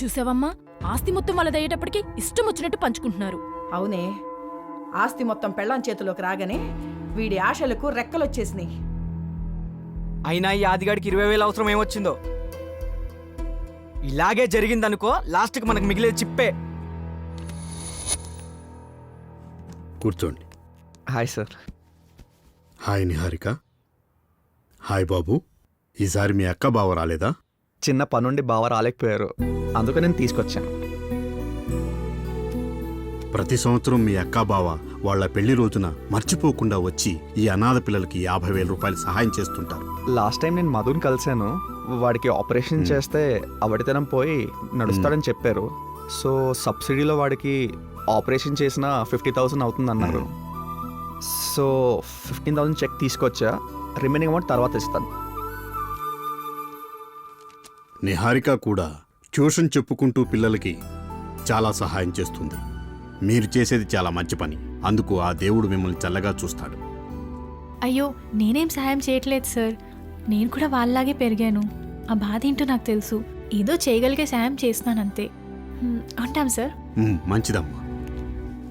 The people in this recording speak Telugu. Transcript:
చూసావమ్మా, ఆస్తి మొత్తం వాళ్ళదయ్యేటప్పటికి ఇష్టం వచ్చినట్టు పంచుకుంటున్నారు. అవునే, ఆస్తి మొత్తం పెళ్ళాం చేతిలోకి రాగానే వీడి ఆశలకు రెక్కలొచ్చేసినాయి. అయినా ఈ ఆదిగాడికి 20,000 అవసరం ఏమొచ్చిందో. ఇలాగే జరిగిందనుకో, లాస్ట్కి మనకు మిగిలేదు చిప్పే. కూర్చోండి. Hi sir. Hi Niharika. Hi బాబు. ఈసారి మీ అక్క బావ రాలేదా? చిన్న పనుండి బావ రాలేకపోయారు, అందుకే నేను తీసుకొచ్చాను. ప్రతి సంవత్సరం మీ అక్క బావ వాళ్ళ పెళ్లి రోజున మర్చిపోకుండా వచ్చి ఈ అనాథ పిల్లలకి 50,000 రూపాయలు సహాయం చేస్తుంటారు. లాస్ట్ టైం నేను మధుని కలిశాను. వాడికి ఆపరేషన్ చేస్తే అవడితనం పోయి నడుస్తాడని చెప్పారు. సో సబ్సిడీలో వాడికి ఆపరేషన్ చేసిన 50,000 అవుతుందన్నారు. సో 15,000 చెక్ తీసుకొచ్చా, రిమైనింగ్ అమౌంట్ తర్వాత ఇస్తాను. నిహారిక కూడా ట్యూషన్ చెప్పుకుంటూ పిల్లలకి చాలా సహాయం చేస్తుంది. మీరు చేసేది చాలా మంచి పని. అందుకు ఆ దేవుడు మిమ్మల్ని చల్లగా చూస్తాడు. అయ్యో, నేనేం సహాయం చేయట్లేదు సార్. నేను కూడా వాళ్ళలాగే పెరిగాను. ఆ బాధ ఏంటో నాకు తెలుసు. ఏదో చేయగలిగే సాయం చేస్తున్నానంతే. ఉంటాం సార్. మంచిదమ్మా.